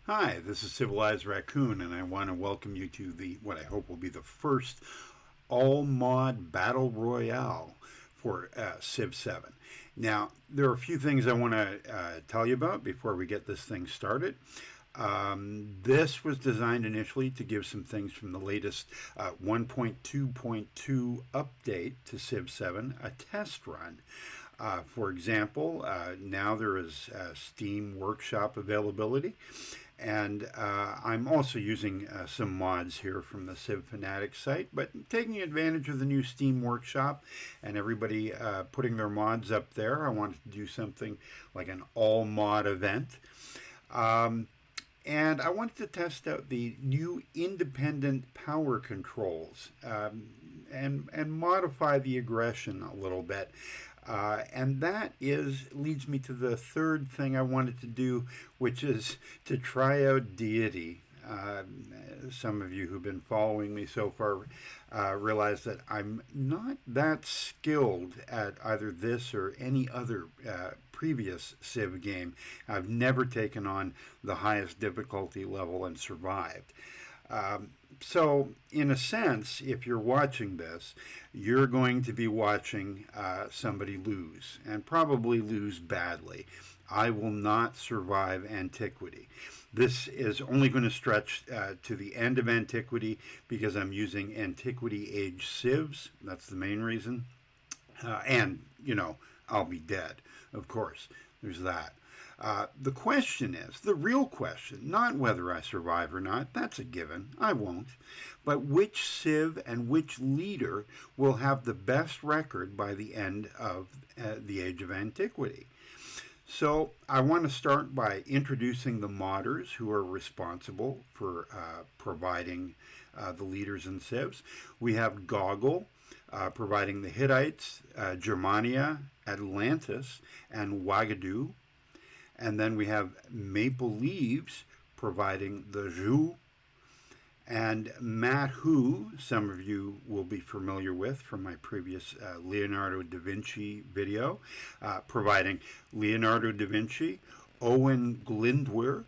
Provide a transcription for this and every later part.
Hi, this is Civilized Raccoon, and I want to welcome you to the what I hope will be the first all-mod battle royale for Civ 7. Now, there are a few things I want to tell you about before we get this thing started. This was designed initially to give some things from the latest 1.2.2 update to Civ 7 a test run. For example, now there is Steam Workshop availability, and I'm also using some mods here from the Civ Fanatics site, but taking advantage of the new Steam Workshop and everybody putting their mods up there, I wanted to do something like an all mod event. And I wanted to test out the new independent power controls and modify the aggression a little bit. And that leads me to the third thing I wanted to do, which is to try out Deity. Some of you who've been following me so far realize that I'm not that skilled at either this or any other previous Civ game. I've never taken on the highest difficulty level and survived. So, in a sense, if you're watching this, you're going to be watching somebody lose, and probably lose badly. I will not survive Antiquity. This is only going to stretch to the end of Antiquity because I'm using Antiquity age civs. That's the main reason. And, I'll be dead, of course. There's that. The question is, the real question, not whether I survive or not, that's a given, I won't, but which civ and which leader will have the best record by the end of the Age of Antiquity. So I want to start by introducing the modders who are responsible for providing the leaders and civs. We have Goggle providing the Hittites, Germania, Atlantis, and Wagadu. And then we have Maple Leaves providing the Zhou, and Matt Hu, some of you will be familiar with from my previous Leonardo da Vinci video, providing Leonardo da Vinci, Owen Glindwer,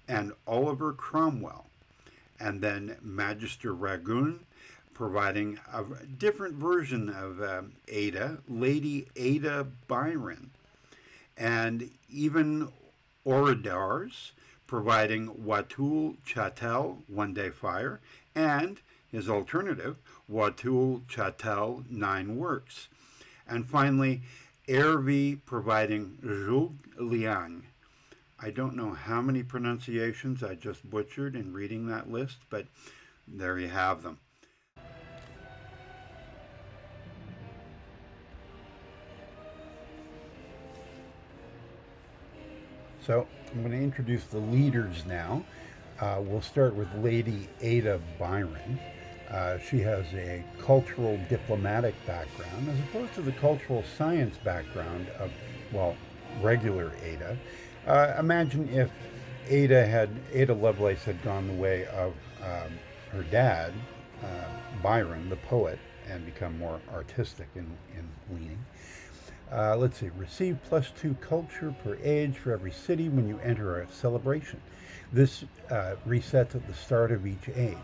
and Oliver Cromwell. And then Magister Ragun providing a different version of Ada, Lady Ada Byron. And even Oridars providing Watul Chatel, One Day Fire, and his alternative, Watul Chatel, Nine Works. And finally, Ervi providing Zhug Liang. I don't know how many pronunciations I just butchered in reading that list, but there you have them. So I'm going to introduce the leaders now. We'll start with Lady Ada Byron. She has a cultural diplomatic background as opposed to the cultural science background of, regular Ada. Imagine if Ada Lovelace had gone the way of her dad, Byron, the poet, and become more artistic in leaning. Let's see, receive +2 culture per age for every city when you enter a celebration. This resets at the start of each age.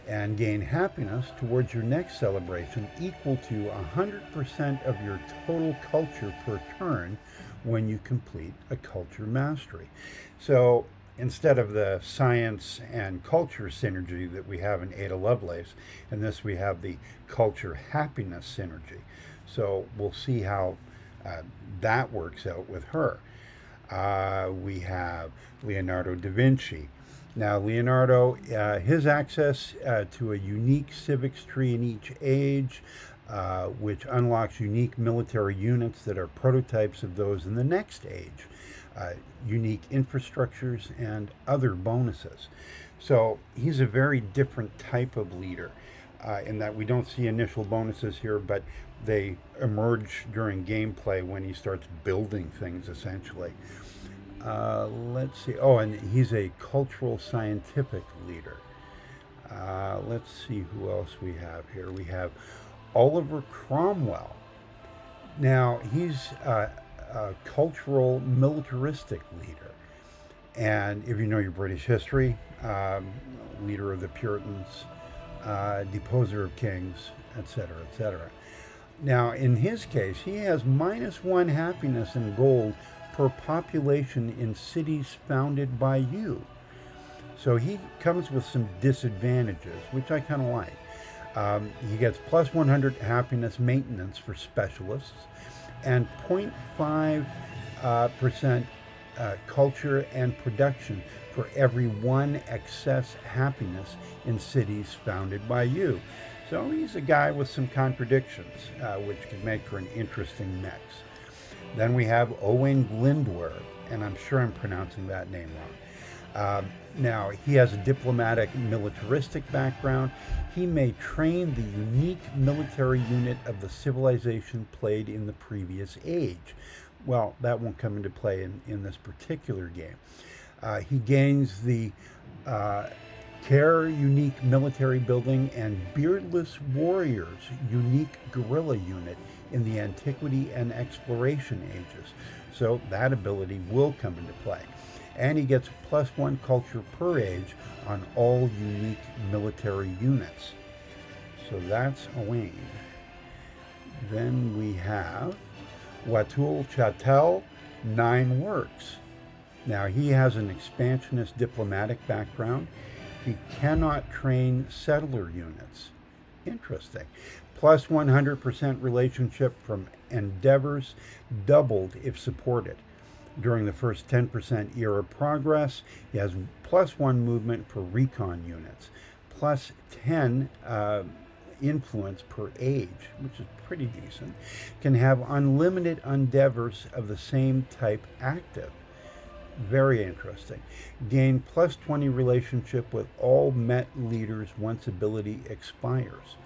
And gain happiness towards your next celebration equal to 100% of your total culture per turn when you complete a culture mastery. So instead of the science and culture synergy that we have in Ada Lovelace, in this we have the culture happiness synergy. So we'll see how that works out with her. We have Leonardo da Vinci. Now, Leonardo, his access to a unique civics tree in each age, which unlocks unique military units that are prototypes of those in the next age, unique infrastructures, and other bonuses. So he's a very different type of leader in that we don't see initial bonuses here, but they emerge during gameplay when he starts building things, essentially. Let's see. Oh, and he's a cultural scientific leader. Let's see who else we have here. We have Oliver Cromwell. Now, he's a cultural militaristic leader. And if you know your British history, leader of the Puritans, deposer of kings, etc., etc. Now, in his case, he has -1 happiness and gold per population in cities founded by you. So he comes with some disadvantages, which I kind of like. He gets +100 happiness maintenance for specialists and 0.5% culture and production for every 1 excess happiness in cities founded by you. So he's a guy with some contradictions, which can make for an interesting mix. Then we have Owain Glyndwr, and I'm sure I'm pronouncing that name wrong. Now, he has a diplomatic militaristic background. He may train the unique military unit of the civilization played in the previous age. Well, that won't come into play in this particular game. He gains the Care unique military building and Beardless Warriors unique guerrilla unit in the Antiquity and Exploration ages. So that ability will come into play. And he gets +1 culture per age on all unique military units. So that's Owain. Then we have Watul Chatel, 9 works. Now he has an expansionist diplomatic background. He cannot train settler units. Interesting. +100% relationship from endeavors, doubled if supported. During the first 10% era progress, he has +1 movement for recon units, +10 influence per age, which is pretty decent. Can have unlimited endeavors of the same type active. Very interesting. Gain +20 relationship with all Met leaders once ability expires.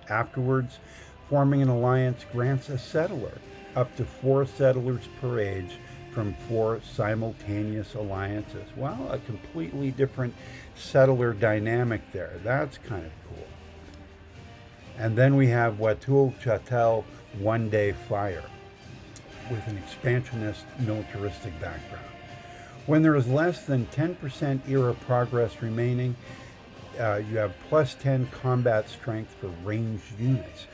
Afterwards, forming an alliance grants a settler up to 4 settlers per age from 4 simultaneous alliances. Well, a completely different settler dynamic there. That's kind of cool. And then we have Watul Chatel, 1 Day Fire, with an expansionist militaristic background. When there is less than 10% era progress remaining, you have +10 combat strength for ranged units,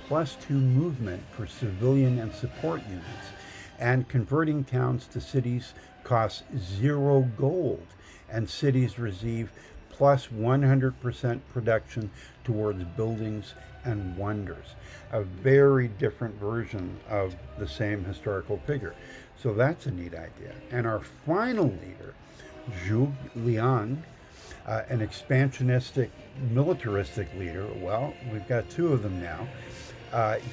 +2 movement for civilian and support units, and converting towns to cities costs 0 gold, and cities receive +100% production towards buildings and wonders. A very different version of the same historical figure. So that's a neat idea. And our final leader, Zhuge Liang, an expansionistic militaristic leader. Well, we've got 2 of them now.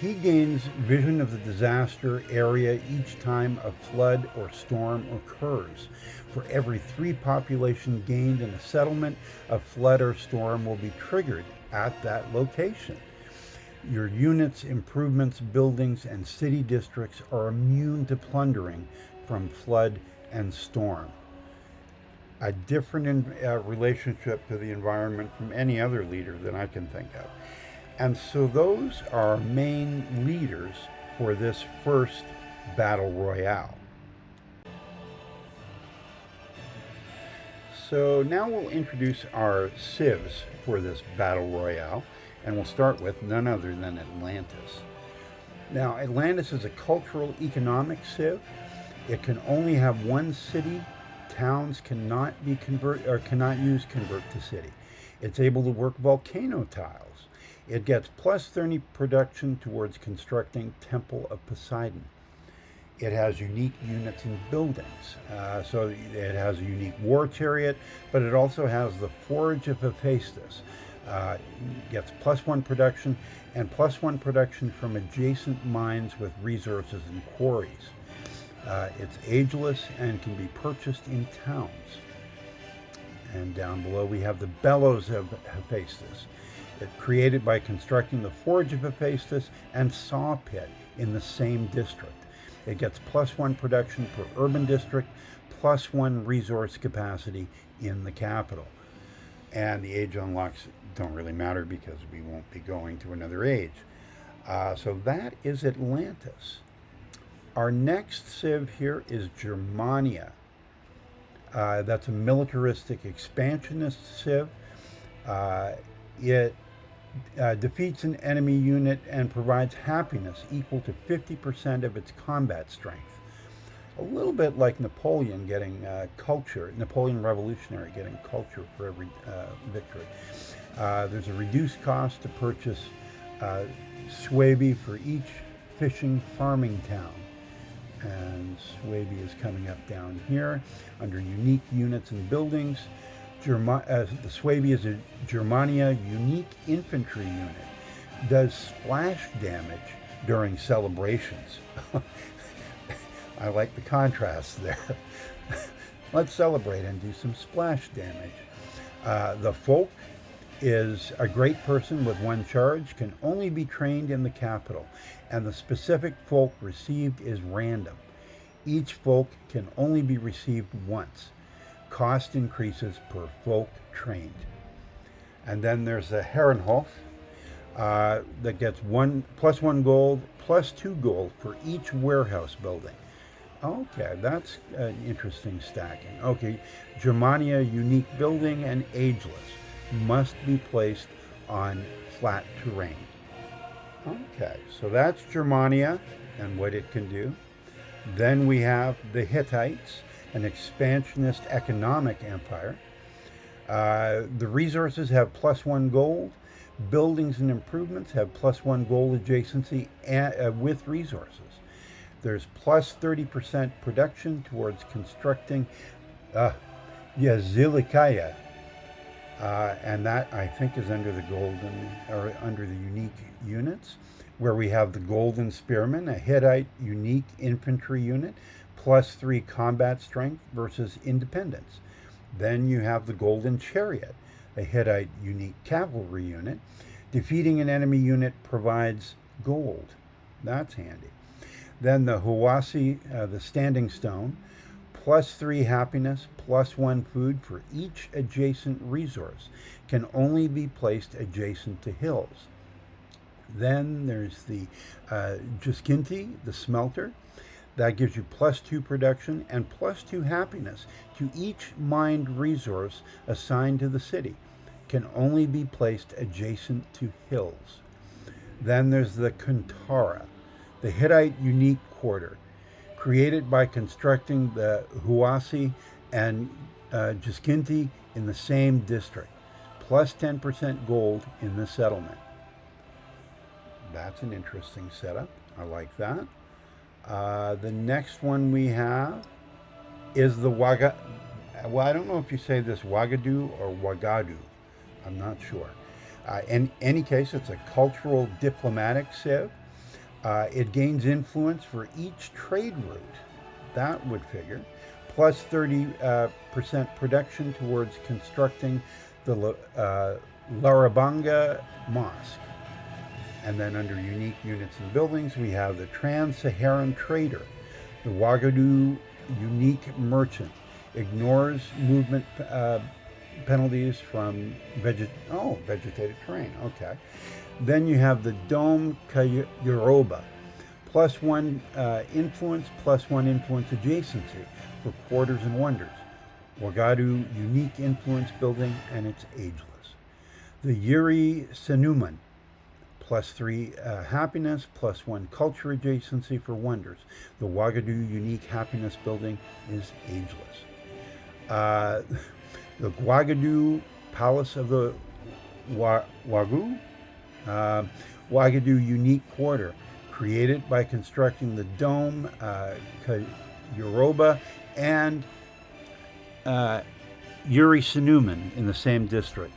He gains vision of the disaster area each time a flood or storm occurs. For every 3 population gained in a settlement, a flood or storm will be triggered at that location. Your units, improvements, buildings, and city districts are immune to plundering from flood and storm. A different relationship to the environment from any other leader that I can think of. And so those are main leaders for this first Battle Royale. So now we'll introduce our civs for this Battle Royale. And we'll start with none other than Atlantis. Now, Atlantis is a cultural economic civ. It can only have 1 city. Towns cannot be cannot use convert to city. It's able to work volcano tiles. It gets +30 production towards constructing Temple of Poseidon. It has unique units and buildings. So it has a unique war chariot, but it also has the Forge of Hephaestus. Gets +1 production and +1 production from adjacent mines with resources and quarries. It's ageless and can be purchased in towns. And down below we have the Bellows of Hephaestus. It's created by constructing the Forge of Hephaestus and Saw Pit in the same district. It gets +1 production per urban district, +1 resource capacity in the capital. And the age unlocks don't really matter because we won't be going to another age. So that is Atlantis. Our next civ here is Germania. That's a militaristic expansionist civ. It defeats an enemy unit and provides happiness equal to 50% of its combat strength. A little bit like Napoleon getting culture, Napoleon Revolutionary getting culture for every victory. There's a reduced cost to purchase Swaby for each fishing farming town. And Swaby is coming up down here under unique units and buildings. The Swaby is a Germania unique infantry unit. Does splash damage during celebrations. I like the contrast there. Let's celebrate and do some splash damage. The Folk is a great person with one charge, can only be trained in the capital, and the specific folk received is random. Each folk can only be received once. Cost increases per folk trained. And then there's the Herrenhof that gets +1 gold, +2 gold for each warehouse building. Okay, that's interesting stacking. Okay, Germania unique building and ageless. Must be placed on flat terrain. Okay, so that's Germania and what it can do. Then we have the Hittites, an expansionist economic empire. The resources have +1 gold. Buildings and improvements have +1 gold adjacency with resources. There's +30% production towards constructing Yazilikaya. And that, I think, is under the golden, or under the unique units, where we have the Golden Spearman, a Hittite unique infantry unit, +3 combat strength versus independence. Then you have the Golden Chariot, a Hittite unique cavalry unit. Defeating an enemy unit provides gold. That's handy. Then the Huasi, the Standing Stone, +3 happiness, +1 food for each adjacent resource. Can only be placed adjacent to hills. Then there's the Juskinti, the smelter. That gives you +2 production and +2 happiness to each mined resource assigned to the city. Can only be placed adjacent to hills. Then there's the Kantara, the Hittite unique quarter, created by constructing the Huasi and Juskinti in the same district, +10% gold in the settlement. That's an interesting setup. I like that. The next one we have is the Waga. Well, I don't know if you say this Wagadu or Wagadu. I'm not sure. In any case, it's a cultural diplomatic civ. It gains influence for each trade route. That would figure. +30% production towards constructing the Larabanga Mosque. And then under unique units and buildings, we have the Trans-Saharan Trader, the Wagadu Unique Merchant. Ignores movement penalties from vegetated terrain. Okay. Then you have the Dome Yoruba, +1 influence, +1 influence adjacency for quarters and wonders. Wagadu unique influence building, and it's ageless. The Yuri Senuman, +3 happiness, +1 culture adjacency for wonders. The Wagadu unique happiness building is ageless. The Wagadu Palace of the Wagyu, Wagadu unique quarter, created by constructing the Dome, Yoruba, and Yuri Senuman in the same district.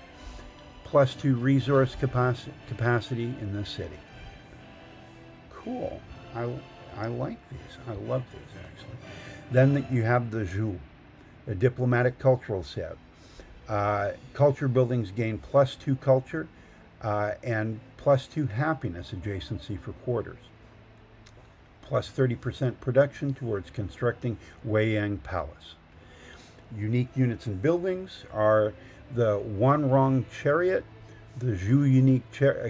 +2 resource capacity in the city. Cool. I like these. I love these, actually. Then you have the Zhu, a diplomatic cultural civ. Culture buildings gain +2 culture and +2 happiness adjacency for quarters. +30% production towards constructing Weiyang Palace. Unique units and buildings are the Wanrong Chariot, the Zhu unique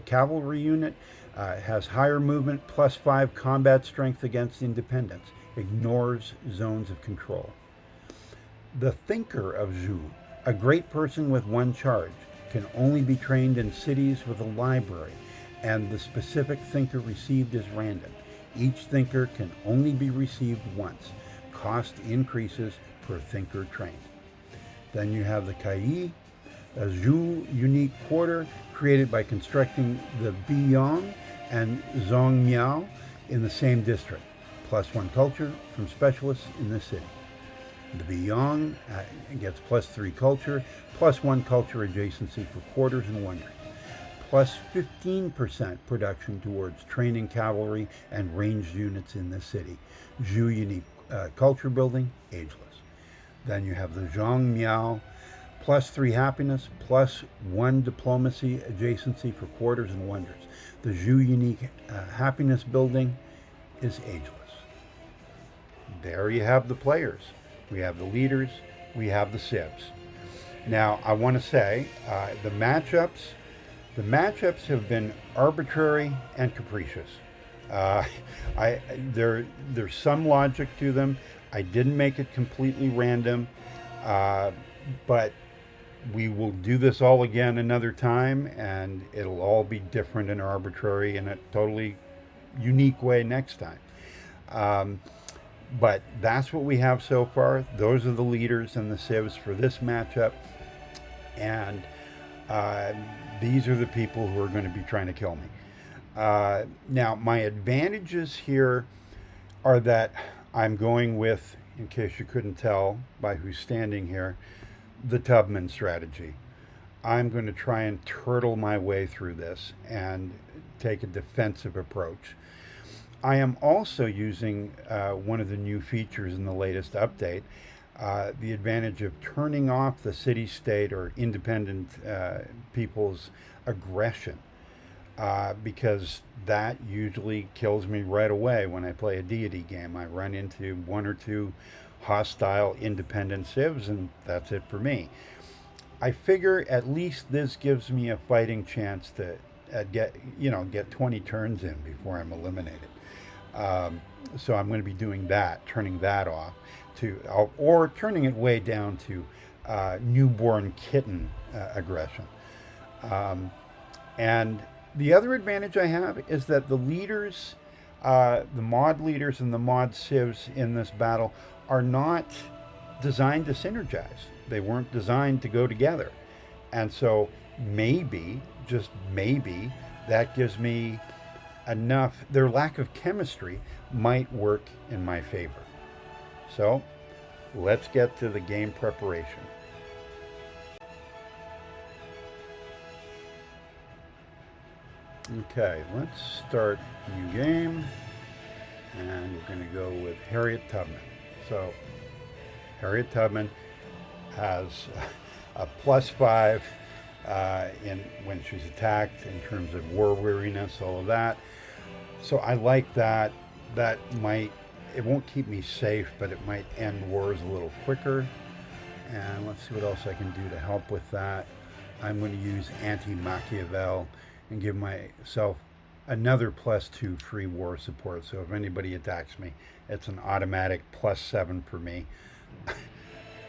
cavalry unit, has higher movement, +5 combat strength against independence, ignores zones of control. The Thinker of Zhu, a great person with one charge, can only be trained in cities with a library, and the specific thinker received is random. Each thinker can only be received once. Cost increases per thinker trained. Then you have the Kai, a Zhu unique quarter created by constructing the Biyang and Zhongmiao in the same district. +1 culture from specialists in the city. The Biyang gets +3 culture, +1 culture adjacency for quarters and wonders. +15% production towards training cavalry and ranged units in the city. Zhu unique culture building, ageless. Then you have the Zhang Miao, +3 happiness, +1 diplomacy adjacency for quarters and wonders. The Zhu unique happiness building is ageless. There you have the players. We have the leaders. We have the civs. Now, I want to say the matchups have been arbitrary and capricious. There's some logic to them. I didn't make it completely random, but we will do this all again another time, and it'll all be different and arbitrary in a totally unique way next time. But that's what we have so far. Those are the leaders and the civs for this matchup, and these are the people who are going to be trying to kill me. Now, my advantages here are that I'm going with, in case you couldn't tell by who's standing here, the Tubman strategy. I'm going to try and turtle my way through this and take a defensive approach. I am also using one of the new features in the latest update, the advantage of turning off the city-state or independent people's aggression, because that usually kills me right away when I play a deity game. I run into 1 or 2 hostile independent civs, and that's it for me. I figure at least this gives me a fighting chance to get 20 turns in before I'm eliminated. So I'm going to be doing that, turning that off or turning it way down to newborn kitten aggression. And the other advantage I have is that the leaders, the mod leaders and the mod civs in this battle are not designed to synergize. They weren't designed to go together. And so maybe, just maybe, that gives me enough, their lack of chemistry might work in my favor. So let's get to the game preparation. Okay, let's start a new game, and we're going to go with Harriet Tubman. So Harriet Tubman has a +5 when she's attacked in terms of war weariness, all of that. So I like that. That might, it won't keep me safe, but it might end wars a little quicker. And let's see what else I can do to help with that. I'm going to use anti-Machiavel and give myself another +2 free war support. So if anybody attacks me, it's an automatic +7 for me.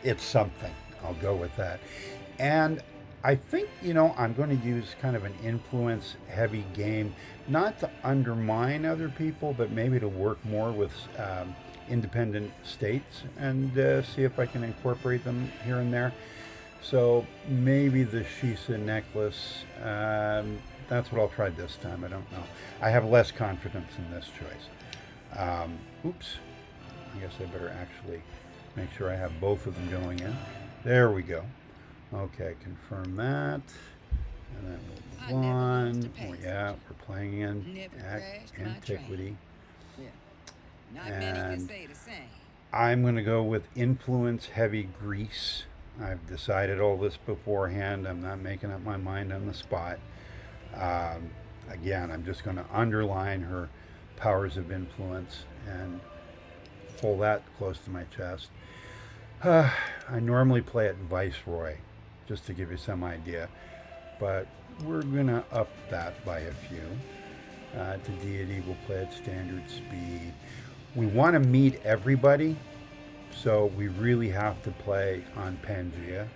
It's something. I'll go with that. And I think, I'm going to use kind of an influence-heavy game, not to undermine other people, but maybe to work more with independent states and see if I can incorporate them here and there. So maybe the Shisa necklace, that's what I'll try this time. I don't know. I have less confidence in this choice. Oops. I guess I better actually make sure I have both of them going in. There we go. Okay, confirm that. And then we'll move on. Oh, yeah, we're playing in Antiquity. And I'm going to go with influence heavy Greece. I've decided all this beforehand. I'm not making up my mind on the spot. Again, I'm just going to underline her powers of influence and pull that close to my chest. I normally play at Viceroy, just to give you some idea, but we're going to up that by a few. To Deity, we'll play at standard speed. We want to meet everybody, So we really have to play on Pangea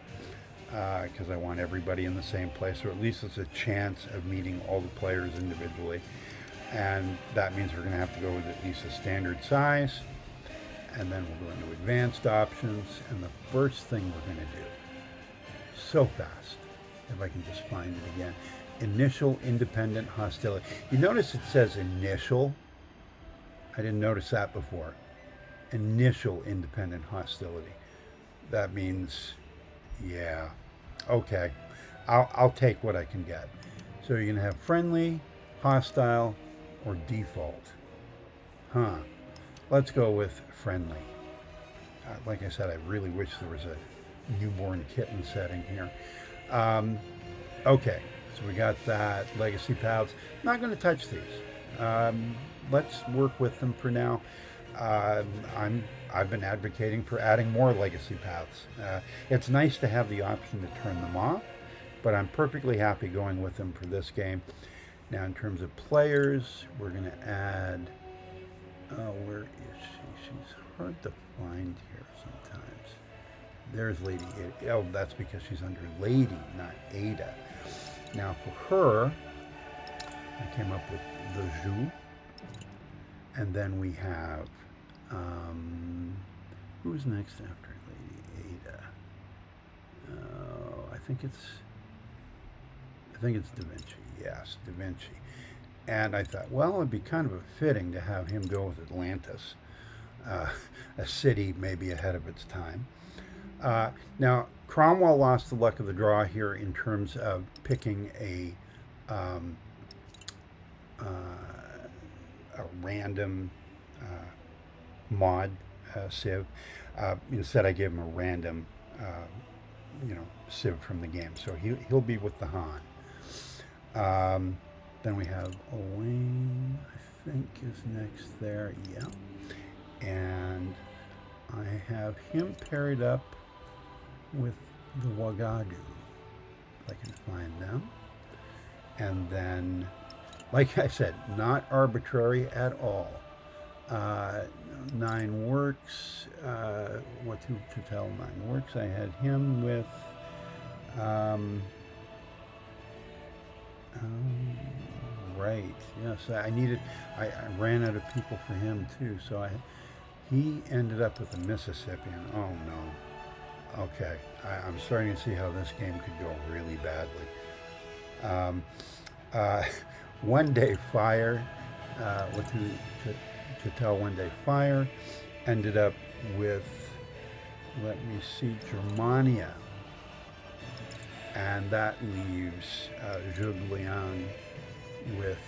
because I want everybody in the same place, or at least it's a chance of meeting all the players individually. And that means we're going to have to go with at least a standard size. And then we'll go into advanced options. And the first thing we're going to do, so fast, if I can just find it again, initial independent hostility. You notice it says initial. I didn't notice that before. Initial independent hostility. That means, yeah, okay. I'll take what I can get. So you're going to have friendly, hostile, or default. Huh. Let's go with friendly. Like I said, I really wish there was a newborn kitten setting here. Okay, so we got that. Legacy paths. Not going to touch these. Let's work with them for now. I've been advocating for adding more legacy paths. It's nice to have the option to turn them off, but I'm perfectly happy going with them for this game. Now, in terms of players, we're going to add. Where is she? She's hard to find here sometimes. There's Lady Ada. Oh, that's because she's under Lady, not Ada. Now, for her, I came up with the Zhu. And then we have, who's next after Lady Ada? I think it's Da Vinci. Yes, Da Vinci. And I thought, well, it'd be kind of fitting to have him go with Atlantis, a city maybe ahead of its time. Now, Cromwell lost the luck of the draw here in terms of picking a random mod civ. Instead, I gave him a random, civ from the game. So he'll be with the Han. Then we have Owain, I think, is next there. Yeah. And I have him paired up with the Wagadu, if I can find them. And then, like I said, not arbitrary at all. 9 works. What to tell 9 works? I had him with. Right. Yes, I ran out of people for him too. So he ended up with a Mississippian. Oh no. Okay. I'm starting to see how this game could go really badly. One Day Fire, what to tell One Day Fire, ended up with, let me see, Germania. And that leaves Zhuge Liang with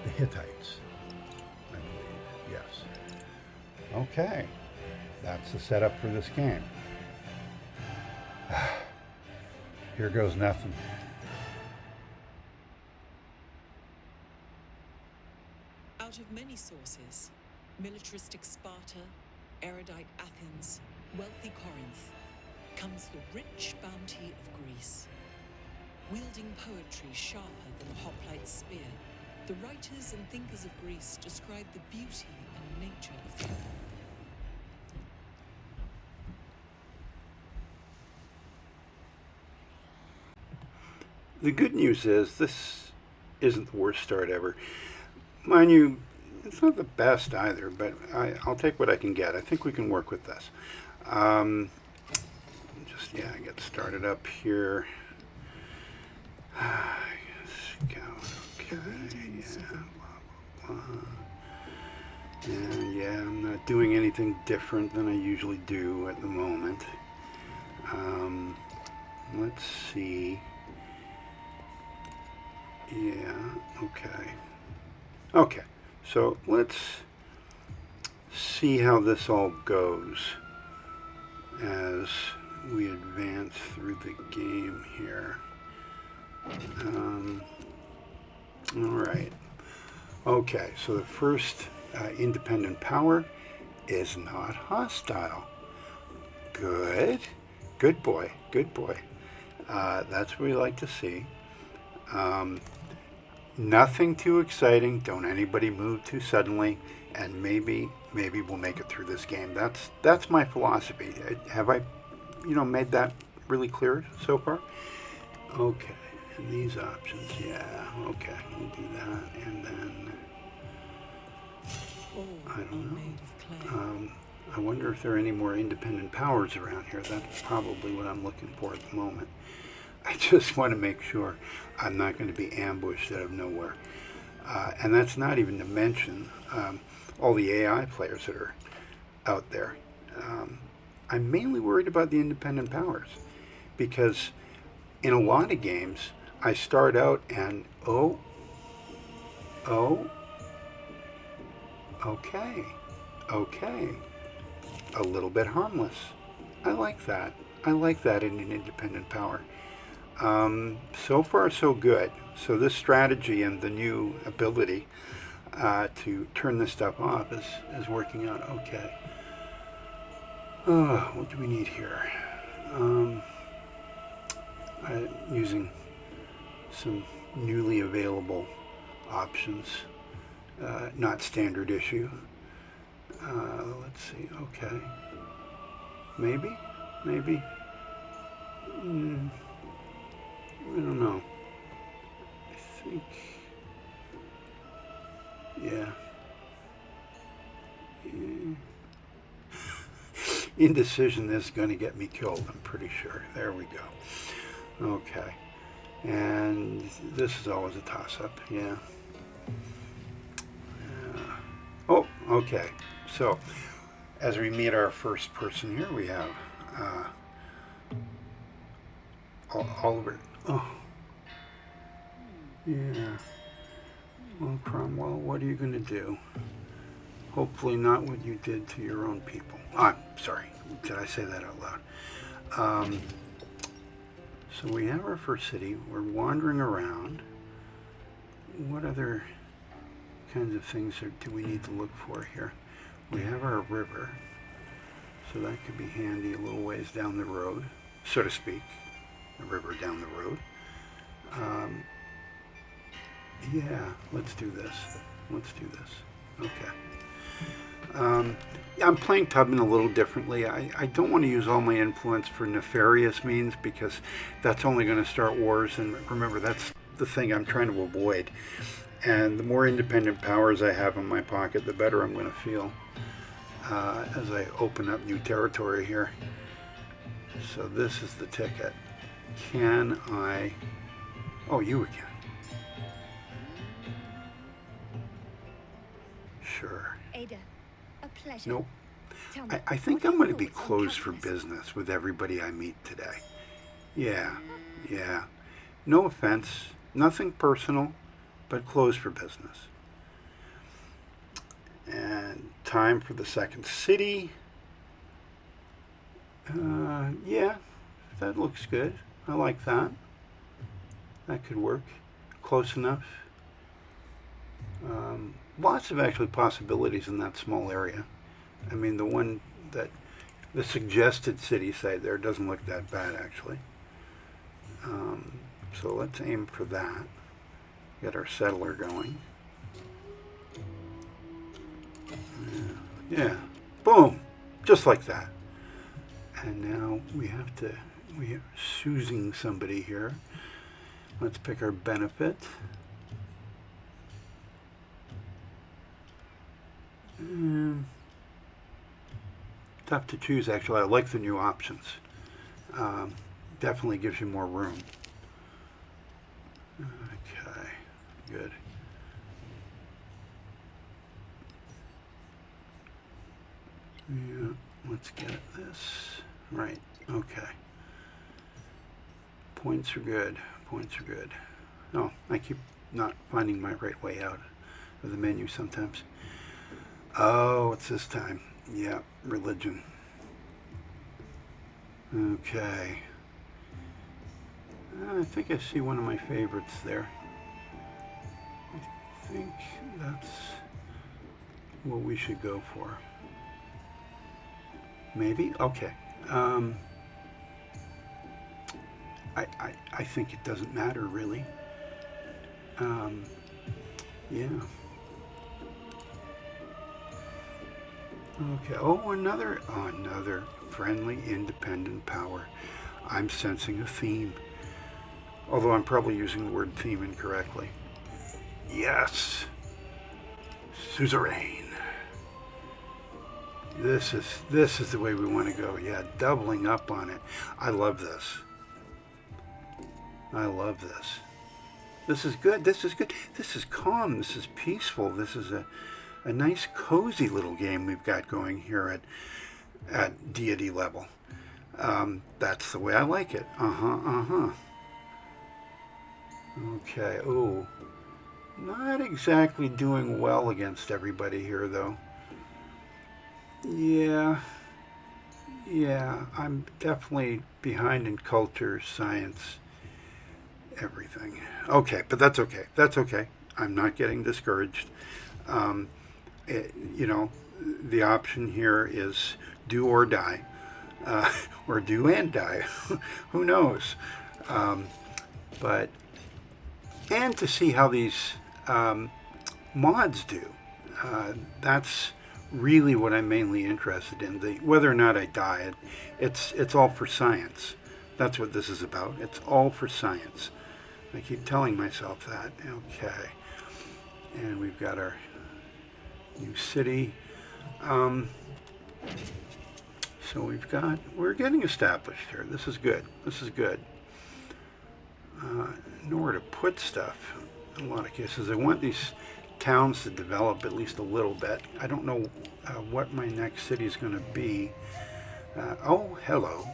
the Hittites, I believe. Yes. Okay. That's the setup for this game. Here goes nothing. Out of many sources, militaristic Sparta, erudite Athens, wealthy Corinth, comes the rich bounty of Greece. Wielding poetry sharper than a hoplite spear, the writers and thinkers of Greece describe the beauty and nature of the earth. The good news is this isn't the worst start ever. Mind you, it's not the best either, but I'll take what I can get. I think we can work with this. Get started up here. Scout, okay, yeah, blah, blah, blah. And yeah, I'm not doing anything different than I usually do at the moment. Let's see. Yeah, okay. Okay, so let's see how this all goes as we advance through the game here. All right. Okay, so the first independent power is not hostile. Good. Good boy. Good boy. That's what we like to see. Nothing too exciting. Don't anybody move too suddenly. And maybe maybe we'll make it through this game. That's my philosophy. Have I, made that really clear so far? Okay, and these options, yeah, okay, we'll do that, and then, I don't know. I wonder if there are any more independent powers around here. That's probably what I'm looking for at the moment. I just want to make sure I'm not going to be ambushed out of nowhere. And that's not even to mention all the AI players that are out there. I'm mainly worried about the independent powers because in a lot of games, I start out and, okay, a little bit harmless. I like that. I like that in an independent power. So far, so good. So this strategy and the new ability to turn this stuff off is working out okay. What do we need here? I'm using some newly available options, not standard issue. Let's see, okay. Maybe? I don't know. I think, yeah. Indecision is going to get me killed, I'm pretty sure. There we go. Okay. And this is always a toss-up, yeah. Oh, okay. So, as we meet our first person here, we have Oliver. Oh, yeah. Well, Cromwell, what are you going to do? Hopefully not what you did to your own people. I'm sorry. Did I say that out loud? So we have our first city. We're wandering around. What other kinds of things do we need to look for here? We have our river. So that could be handy a little ways down the road, so to speak. The river down the road. Yeah, let's do this. Okay. I'm playing Tubman a little differently. I don't want to use all my influence for nefarious means because that's only going to start wars, and remember, that's the thing I'm trying to avoid. And the more independent powers I have in my pocket, the better I'm going to feel as I open up new territory here. So this is the ticket. Can I... Oh, you again. Sure. Ada, a pleasure. Nope. Tell me, I think what are I'm going to your be thoughts on closed for calculus? business with everybody I meet today. Yeah. No offense. Nothing personal, but closed for business. And time for the second city. Yeah, that looks good. I like that. That could work. Close enough. Lots of actually possibilities in that small area. I mean, the suggested city site there doesn't look that bad actually. So let's aim for that. Get our settler going. Yeah, boom, just like that. And now we are choosing somebody here. Let's pick our benefit. Tough to choose, actually. I like the new options. Definitely gives you more room. Okay, good. Yeah, let's get this. Right, okay. Points are good. Oh, I keep not finding my right way out of the menu sometimes. Oh, it's this time. Yeah, religion. Okay. I think I see one of my favorites there. I think that's what we should go for. Maybe? Okay. I think it doesn't matter, really. Yeah. Okay. Another friendly, independent power. I'm sensing a theme. Although I'm probably using the word theme incorrectly. Yes. Suzerain. This is the way we want to go. Yeah, doubling up on it. I love this. I love this. This is good. This is good. This is calm. This is peaceful. This is a nice, cozy little game we've got going here at deity level. That's the way I like it. Okay. Oh, not exactly doing well against everybody here, though. Yeah. Yeah, I'm definitely behind in culture, science, everything. Okay, but that's okay. That's okay. I'm not getting discouraged. Um, you know, the option here is do or die, or do and die. Who knows? Um, but and to see how these mods do. That's really what I'm mainly interested in. Whether or not I die, it's all for science. That's what this is about. It's all for science. I keep telling myself that. Okay. And we've got our new city. So we're getting established here. This is good. This is good. Nowhere to put stuff in a lot of cases. I want these towns to develop at least a little bit. I don't know what my next city is going to be. Oh, hello.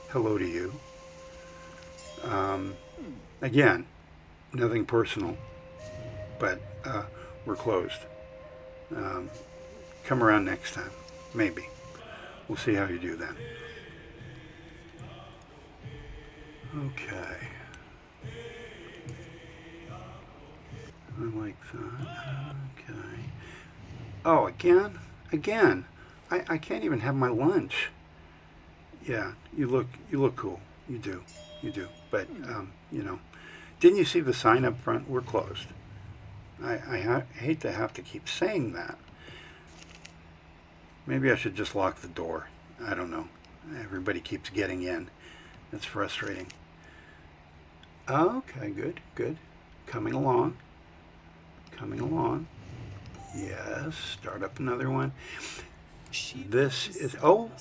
Hello to you. Again, nothing personal, but we're closed. Come around next time. Maybe. We'll see how you do then. Okay. I like that. Okay. Oh, again? Again. I can't even have my lunch. Yeah, you look cool. You do. You do. But didn't you see the sign up front? We're closed. I hate to have to keep saying that. Maybe I should just lock the door. I don't know. Everybody keeps getting in. It's frustrating. Okay, good, good. Coming along. Coming along. Yes, start up another one. This is, oh,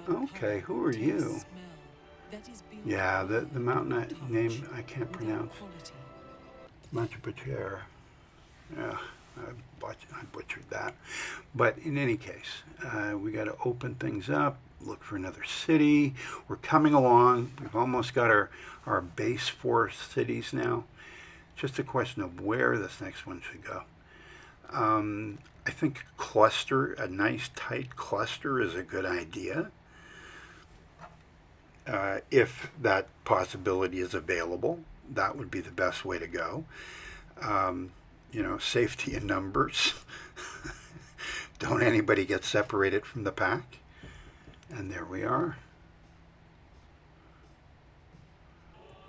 okay, who are you? Yeah, the mountain name I can't pronounce. Montepicher. Yeah, I butchered that. But in any case, we got to open things up, look for another city. We're coming along. We've almost got our base 4 cities now. Just a question of where this next one should go. I think a nice tight cluster is a good idea. If that possibility is available, that would be the best way to go. Safety in numbers. Don't anybody get separated from the pack. And there we are.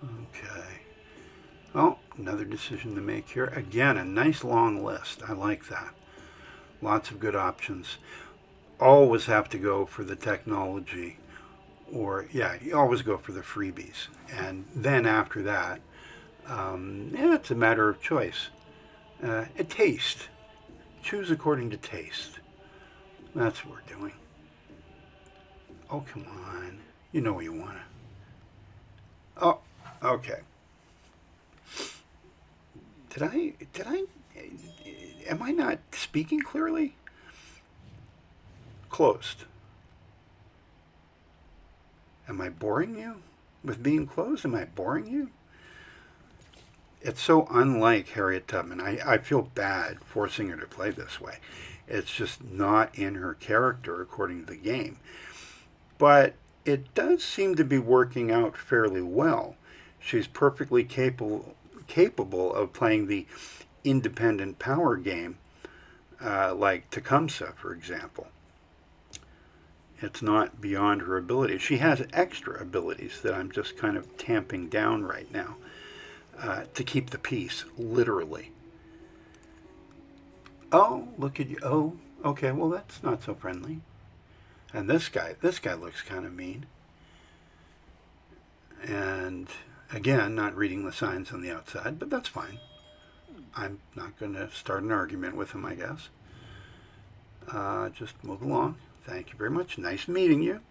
Okay. Oh, another decision to make here. Again, a nice long list. I like that. Lots of good options. Always have to go for the technology, or you always go for the freebies. And then after that, it's a matter of choice. A taste. Choose according to taste. That's what we're doing. Oh, come on. You know what you want to. Oh, okay. Am I not speaking clearly? Closed. Am I boring you with being closed? Am I boring you? It's so unlike Harriet Tubman. I feel bad forcing her to play this way. It's just not in her character according to the game. But it does seem to be working out fairly well. She's perfectly capable of playing the independent power game, like Tecumseh, for example. It's not beyond her ability. She has extra abilities that I'm just kind of tamping down right now to keep the peace, literally. Oh, look at you. Oh, Okay, well, that's not so friendly. And this guy looks kind of mean. And again, not reading the signs on the outside, but that's fine. I'm not going to start an argument with him, I guess. Just move along. Thank you very much. Nice meeting you.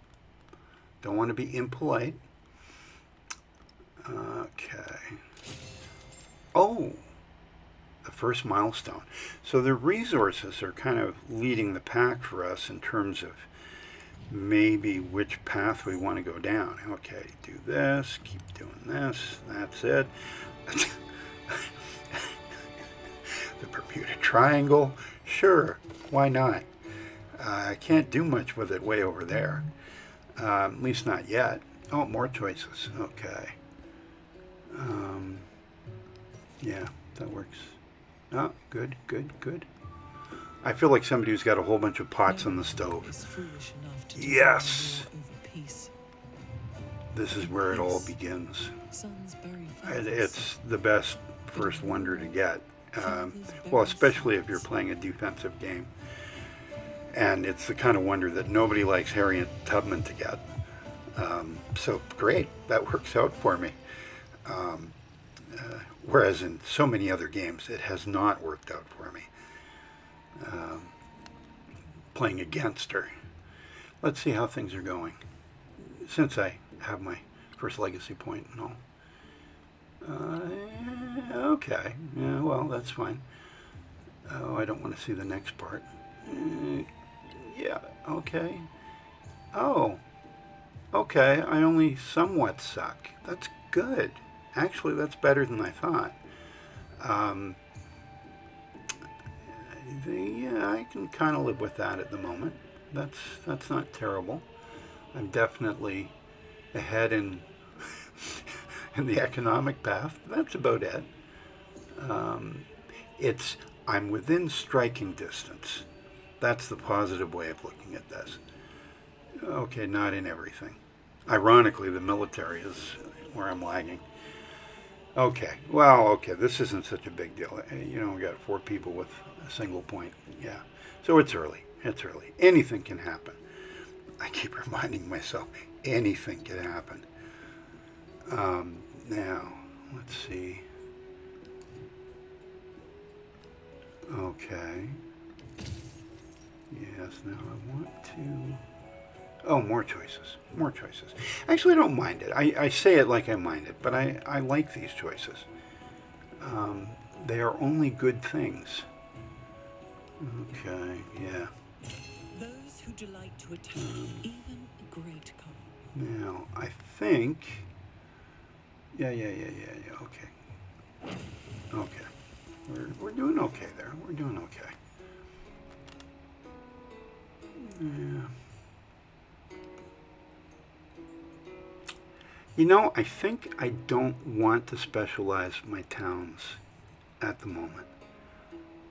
Don't want to be impolite. Okay. Oh, the first milestone. So the resources are kind of leading the pack for us in terms of maybe which path we want to go down. Okay, do this, keep doing this, that's it. The Bermuda Triangle, sure, why not? I can't do much with it way over there, at least not yet. Oh, more choices, okay. Yeah, that works. Oh, good, good, good. I feel like somebody who's got a whole bunch of pots on the stove. Yes! This is where it all begins. It's the best first wonder to get. Well, especially if you're playing a defensive game. And it's the kind of wonder that nobody likes Harriet Tubman to get. So great, that works out for me. Whereas in so many other games, it has not worked out for me. Playing against her. Let's see how things are going. Since I have my first legacy point and all. Okay, yeah, well, that's fine. Oh, I don't want to see the next part. Yeah, okay. Oh, okay, I only somewhat suck. That's good. Actually, that's better than I thought. Yeah, I can kind of live with that at the moment. That's not terrible. I'm definitely ahead in in the economic path. That's about it. I'm within striking distance. That's the positive way of looking at this. Okay, not in everything. Ironically, the military is where I'm lagging. Okay, well, okay, this isn't such a big deal. You know, we got 4 people with a single point. Yeah, so it's early. It's early. Anything can happen. I keep reminding myself, anything can happen. Now, let's see. Okay. Yes, now I want to... Oh, more choices. More choices. Actually, I don't mind it. I say it like I mind it, but I like these choices. They are only good things. Okay, yeah. Those who delight to attack even a great cover. Now, I think... Yeah, okay. Okay. We're doing okay there. We're doing okay. Yeah. You know, I think I don't want to specialize my towns at the moment.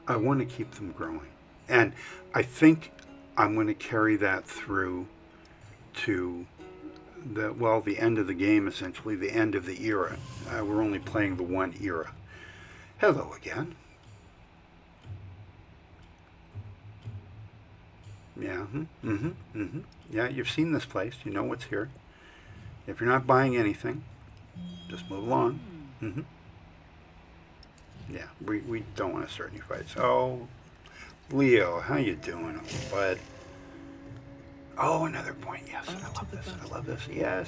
I want to keep them growing. And I think I'm going to carry that through to the end of the game, essentially, the end of the era. We're only playing the one era. Hello again. Yeah, yeah, you've seen this place. You know what's here. If you're not buying anything, just move along. Yeah, we don't want to start any fights. Oh, Leo, how you doing, bud? Oh, another point. Yes, I love this. I love this. Yes.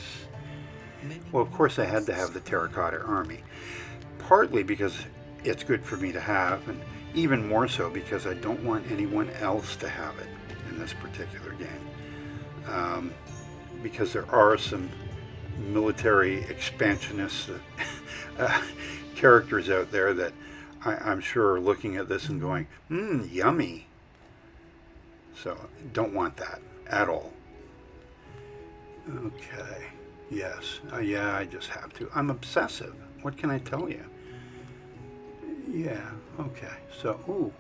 Well, of course, I had to have the terracotta army. Partly because it's good for me to have, and even more so because I don't want anyone else to have it in this particular game. Because there are some military expansionist characters out there that I'm sure are looking at this and going, yummy. So don't want that at all. Okay. Yes. Yeah, I just have to. I'm obsessive. What can I tell you? Yeah. Okay. So, ooh,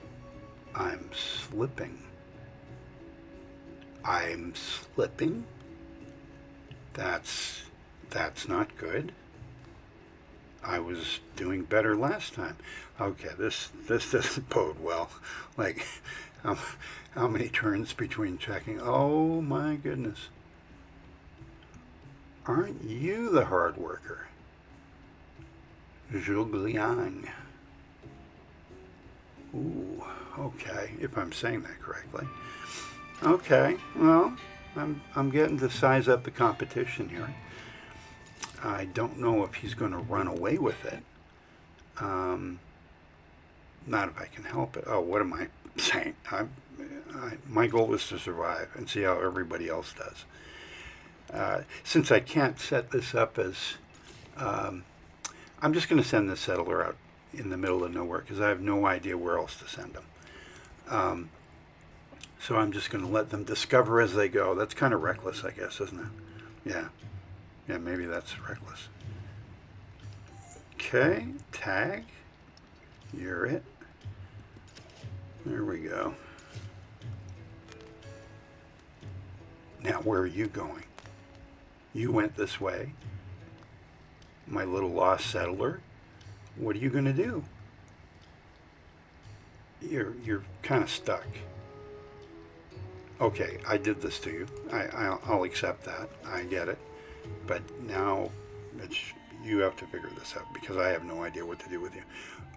I'm slipping. I'm slipping? That's not good. I was doing better last time. Okay, this doesn't bode well. Like, how, how many turns between checking? Oh my goodness. Aren't you the hard worker? Zhugliang. Ooh, okay, if I'm saying that correctly. Okay, well, I'm getting to size up the competition here. I don't know if he's going to run away with it. Not if I can help it. Oh, what am I saying? My goal is to survive and see how everybody else does. Since I can't set this up as, I'm just going to send the settler out in the middle of nowhere because I have no idea where else to send them. So I'm just going to let them discover as they go. That's kind of reckless, I guess, isn't it? Yeah, maybe that's reckless. Okay, tag. You're it. There we go. Now, where are you going? You went this way. My little lost settler. What are you going to do? You're kind of stuck. Okay, I did this to you. I'll accept that. I get it. But now you have to figure this out because I have no idea what to do with you.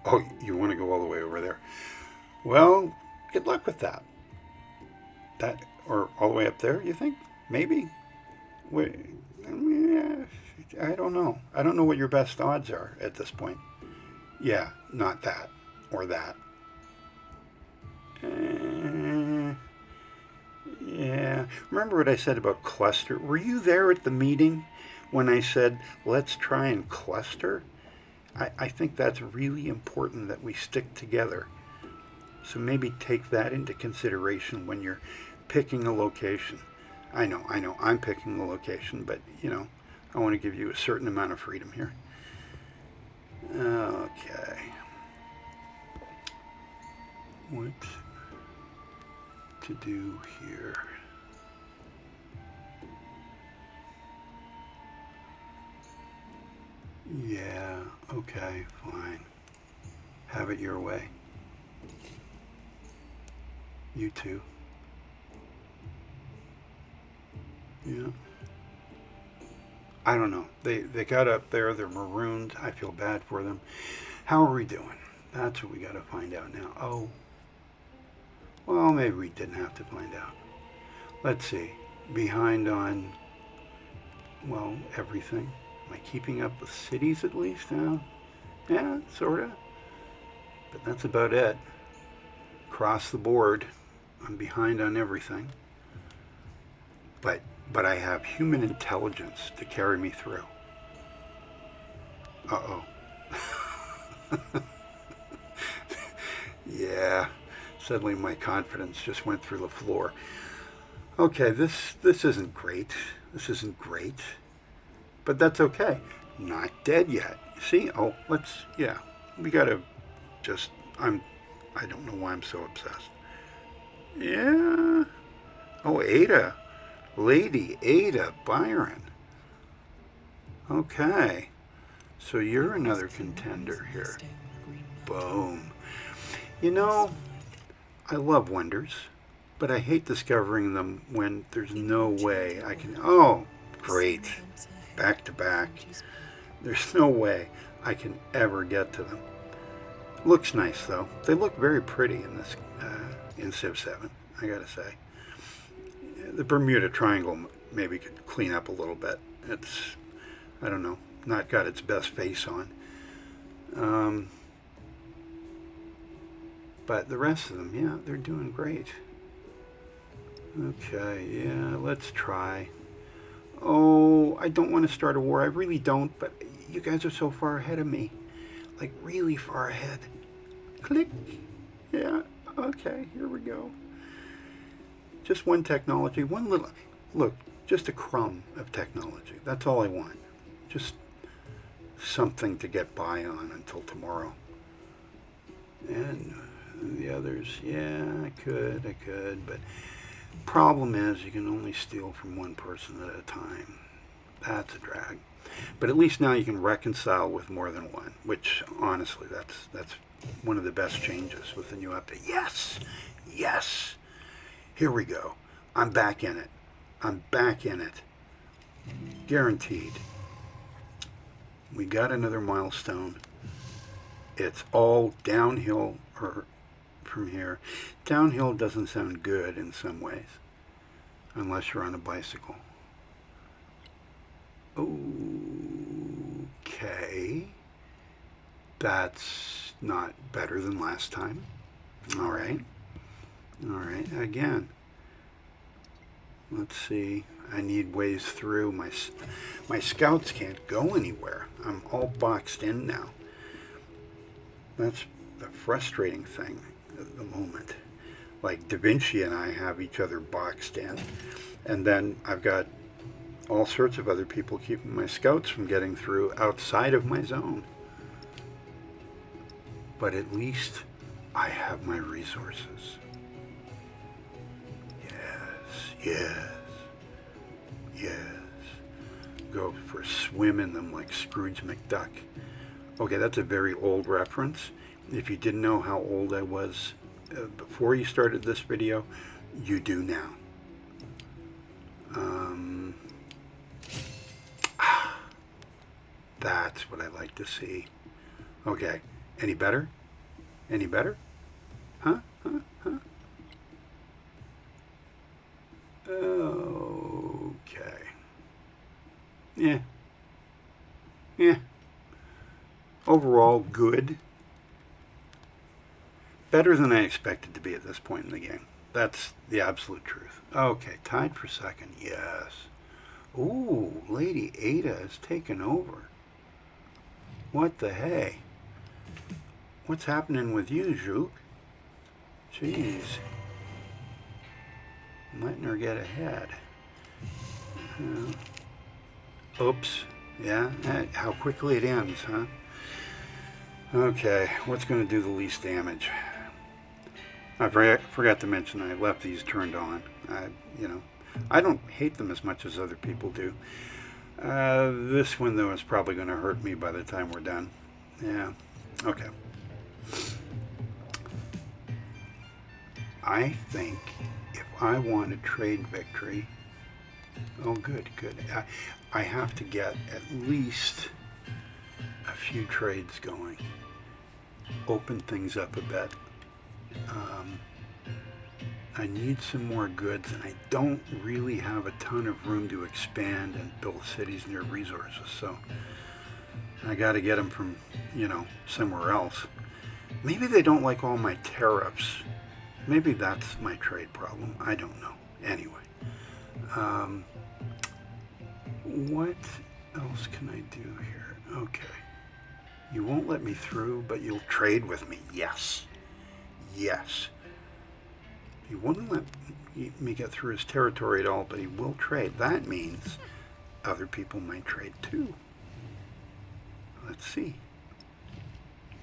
Oh, you want to go all the way over there? Well, good luck with that. Or all the way up there, you think? Maybe? Wait, I don't know. I don't know what your best odds are at this point. Yeah, not that or that. Yeah. Remember what I said about cluster? Were you there at the meeting when I said, let's try and cluster? I think that's really important that we stick together. So maybe take that into consideration when you're picking a location. I know, I'm picking a location, but, I want to give you a certain amount of freedom here. Okay. What to do here? Yeah, okay, fine. Have it your way. You too. Yeah. I don't know. They got up there, they're marooned. I feel bad for them. How are we doing? That's what we got to find out now. Oh. Well, maybe we didn't have to find out. Let's see. Behind on, well, everything. Am I keeping up with cities at least now? Yeah, sort of. But that's about it. Across the board, I'm behind on everything. But I have human intelligence to carry me through. Uh-oh. Yeah. Suddenly my confidence just went through the floor. Okay, this isn't great. This isn't great. But that's okay. Not dead yet. See? Oh, we gotta just, I don't know why I'm so obsessed. Yeah. Oh, Ada. Lady Ada Byron. Okay. So you're another contender here. Boom. I love wonders, but I hate discovering them when there's no way I can. Oh, great. Back to back. There's no way I can ever get to them. Looks nice, though. They look very pretty in this, in Civ 7, I gotta say. The Bermuda Triangle maybe could clean up a little bit. It's, I don't know, not got its best face on. But the rest of them, yeah, they're doing great. Okay, yeah, let's try. Oh, I don't want to start a war. I really don't, but you guys are so far ahead of me. Like, really far ahead. Click. Yeah, okay, here we go. Just one technology, one little, look, just a crumb of technology. That's all I want. Just something to get by on until tomorrow. And the others, yeah, I could, but problem is you can only steal from one person at a time. That's a drag. But at least now you can reconcile with more than one, which honestly, that's one of the best changes with the new update. Yes! Yes! Here we go. I'm back in it. I'm back in it. Guaranteed. We got another milestone. It's all downhill or from here. Downhill doesn't sound good in some ways, unless you're on a bicycle. Okay. That's not better than last time. All right. All right. Again. Let's see. I need ways through. My scouts can't go anywhere. I'm all boxed in now. That's the frustrating thing at the moment. Like Da Vinci and I have each other boxed in. And then I've got all sorts of other people keeping my scouts from getting through outside of my zone. But at least I have my resources. Yes. Go for a swim in them like Scrooge McDuck. Okay, that's a very old reference. If you didn't know how old I was before you started this video, you do now. That's what I like to see. Okay, any better? Any better? Huh? Okay. Yeah. Overall, good. Better than I expected to be at this point in the game. That's the absolute truth. Okay, tied for second. Yes. Ooh, Lady Ada has taken over. What the hey? What's happening with you, Zook? Jeez. I'm letting her get ahead. Oops. Yeah, how quickly it ends, huh? Okay, what's going to do the least damage? I forgot to mention I left these turned on. I don't hate them as much as other people do. This one, though, is probably going to hurt me by the time we're done. Yeah, okay. I think if I want a trade victory, oh, good. I have to get at least a few trades going. Open things up a bit. I need some more goods, and I don't really have a ton of room to expand and build cities near resources, so I got to get them from, somewhere else. Maybe they don't like all my tariffs. Maybe that's my trade problem. I don't know. Anyway. What else can I do here? Okay. You won't let me through, but you'll trade with me. Yes. He wouldn't let me get through his territory at all, but he will trade. That means other people might trade too. Let's see.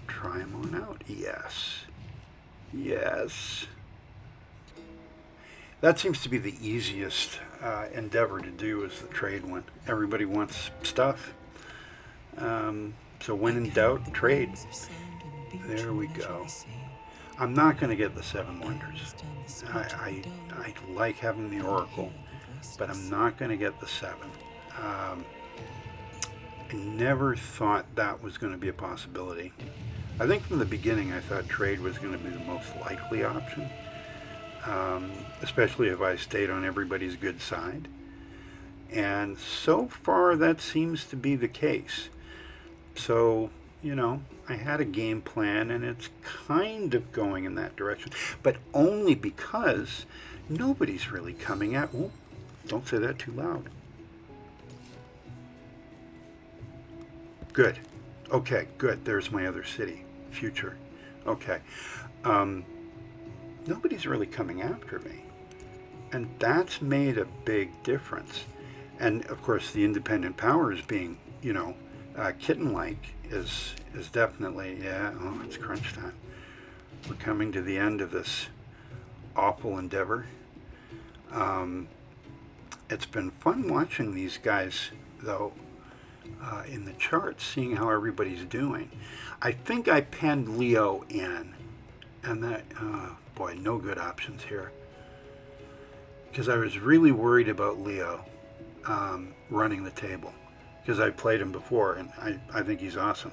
Try him on out. Yes. That seems to be the easiest endeavor to do, is the trade one. Everybody wants stuff. So when in doubt, trade. There we go. I'm not going to get the 7 wonders. I like having the Oracle, but I'm not going to get the 7. I never thought that was going to be a possibility. I think from the beginning I thought trade was going to be the most likely option, especially if I stayed on everybody's good side. And so far that seems to be the case. So, I had a game plan, and it's kind of going in that direction, but only because nobody's really coming at... Ooh, don't say that too loud. Good. Okay, good. There's my other city. Future. Okay. Nobody's really coming after me, and that's made a big difference. And, of course, the independent powers being, kitten-like is definitely, it's crunch time. We're coming to the end of this awful endeavor. It's been fun watching these guys though, in the charts, seeing how everybody's doing. I think I penned Leo in, and that, boy, no good options here. Because I was really worried about Leo running the table, because I played him before, and I think he's awesome.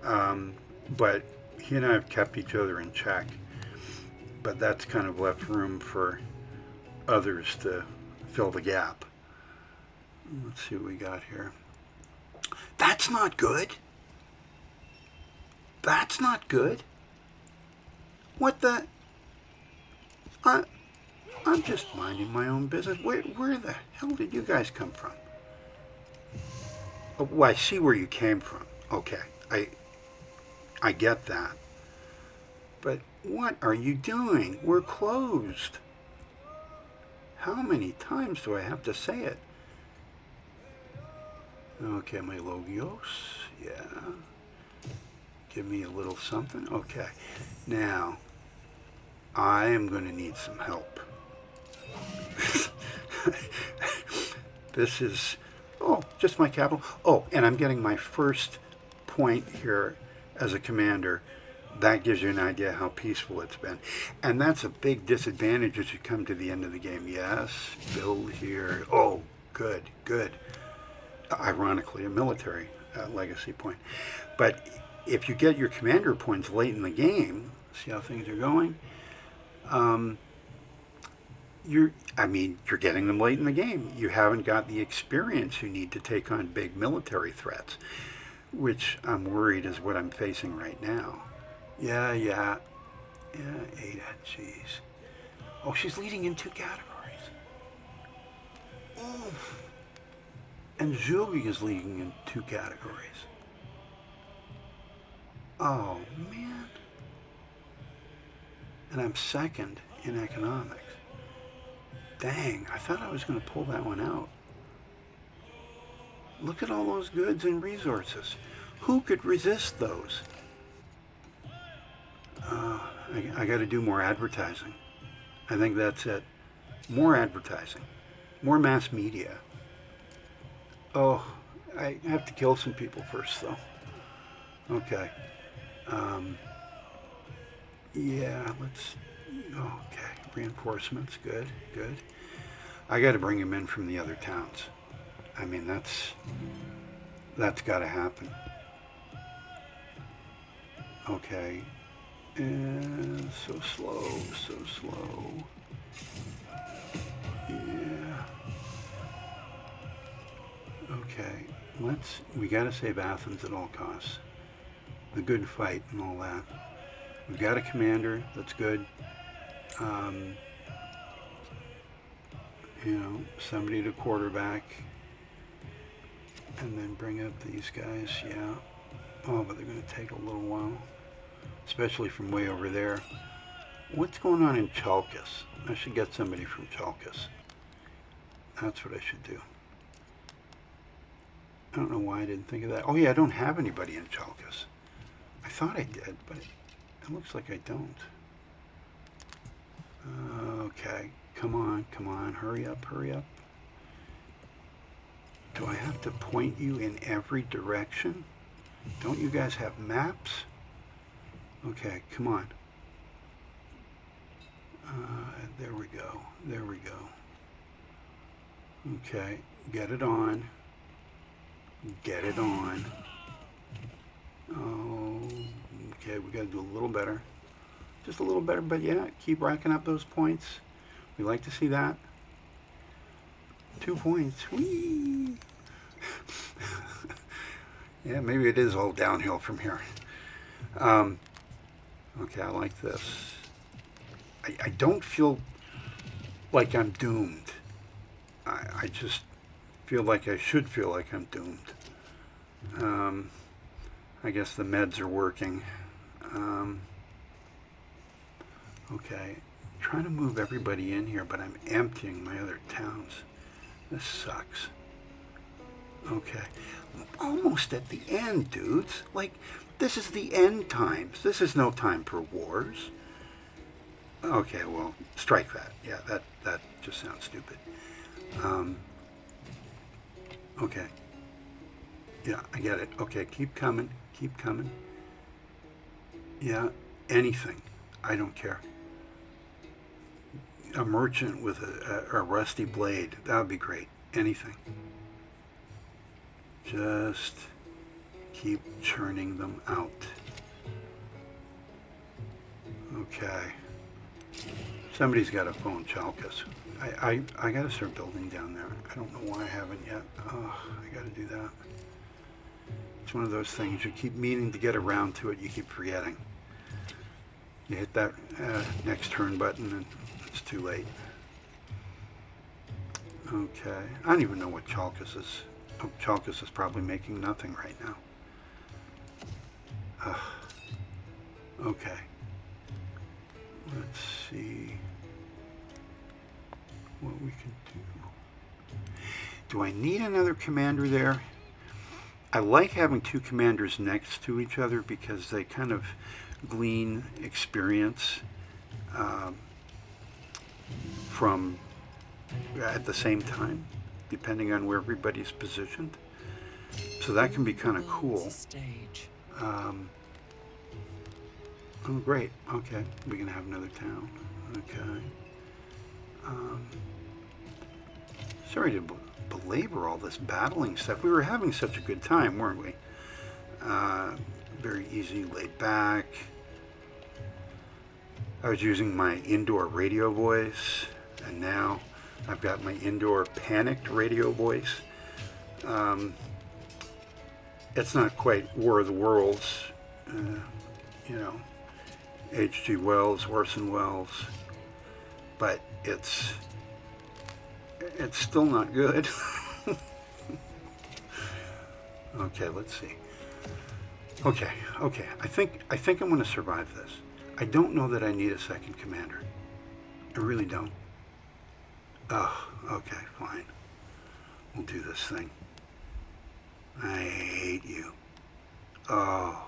But he and I have kept each other in check. But that's kind of left room for others to fill the gap. Let's see what we got here. That's not good. That's not good. What the? I'm just minding my own business. Where the hell did you guys come from? Oh, well, I see where you came from. Okay, I get that. But what are you doing? We're closed. How many times do I have to say it? Okay, my Logios. Yeah. Give me a little something. Okay. Now, I am going to need some help. This is, just my capital. Oh, and I'm getting my first point here as a commander. That gives you an idea how peaceful it's been. And that's a big disadvantage as you come to the end of the game. Yes, build here. Oh, good, good. Ironically, a military legacy point. But if you get your commander points late in the game, see how things are going? You're getting them late in the game. You haven't got the experience you need to take on big military threats, which I'm worried is what I'm facing right now. Yeah, Ada, jeez. Oh, she's leading in 2 categories. Oof. And Zhugi is leading in 2 categories. Oh, man. And I'm second in economics. Dang, I thought I was going to pull that one out. Look at all those goods and resources. Who could resist those? I got to do more advertising. I think that's it. More advertising. More mass media. Oh, I have to kill some people first, though. Okay. Yeah, let's... Okay, reinforcements, good, good. I got to bring him in from the other towns. I mean, that's got to happen. Okay. And so slow, so slow. Yeah. Okay, we got to save Athens at all costs. The good fight and all that. We've got a commander, that's good. Somebody to quarterback. And then bring up these guys, yeah. Oh, but they're going to take a little while. Especially from way over there. What's going on in Chalkis? I should get somebody from Chalkis. That's what I should do. I don't know why I didn't think of that. Oh yeah, I don't have anybody in Chalkis. I thought I did, but it looks like I don't. Okay, come on, hurry up. Do I have to point you in every direction? Don't you guys have maps? Okay, come on. There we go. Okay, get it on. Oh, okay, we got to do a little better. Just a little better, but yeah, keep racking up those points. We like to see that. 2 points. Whee! Yeah, maybe it is all downhill from here. Okay, I like this. I don't feel like I'm doomed. I just feel like I should feel like I'm doomed. I guess the meds are working. Okay, trying to move everybody in here, but I'm emptying my other towns. This sucks. Okay, almost at the end, dudes. Like, this is the end times. This is no time for wars. Okay, well, strike that. Yeah, that just sounds stupid. Okay. Yeah, I get it. Okay, keep coming. Keep coming. Yeah, anything. I don't care. A merchant with a rusty blade. That would be great. Anything. Just keep churning them out. Okay. Somebody's got to phone Chalkus. I got to start building down there. I don't know why I haven't yet. Oh, I got to do that. It's one of those things you keep meaning to get around to it, you keep forgetting. You hit that next turn button and it's too late. Okay. I don't even know what Chalkus is. Oh, Chalkus is probably making nothing right now. Okay. Let's see what we can do. Do I need another commander there? I like having two commanders next to each other because they kind of glean experience from at the same time, depending on where everybody's positioned. So that can be kind of cool. Oh, great. Okay, we're going to have another town. Okay. Sorry to belabor all this battling stuff. We were having such a good time, weren't we? Very easy, laid back. I was using my indoor radio voice, and now I've got my indoor panicked radio voice. It's not quite War of the Worlds, you know, H.G. Wells, Orson Welles, but it's still not good. Okay, let's see. Okay. I think I'm going to survive this. I don't know that I need a second commander. I really don't. Oh, okay, fine. We'll do this thing. I hate you. Oh.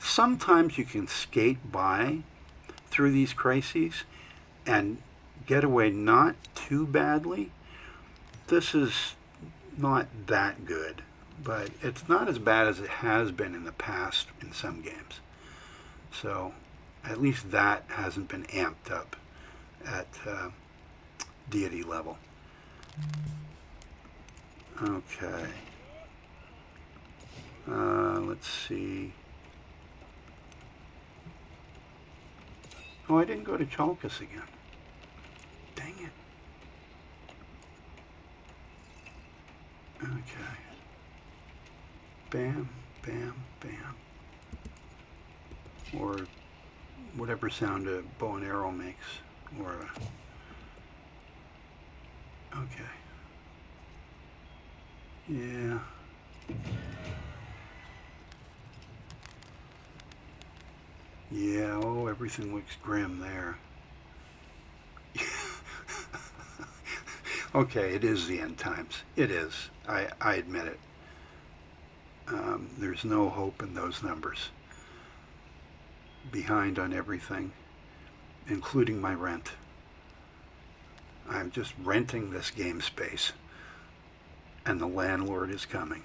Sometimes you can skate by through these crises and get away not too badly. This is not that good, but it's not as bad as it has been in the past in some games. So at least that hasn't been amped up at deity level. Okay. Let's see. Oh, I didn't go to Chalkus again. Dang it. Okay. Bam, bam, bam. Or whatever sound a bow and arrow makes. Or okay. Yeah. Yeah, oh, everything looks grim there. Okay, it is the end times. It is. I admit it. There's no hope in those numbers. Behind on everything, including my rent. I'm just renting this game space, and the landlord is coming.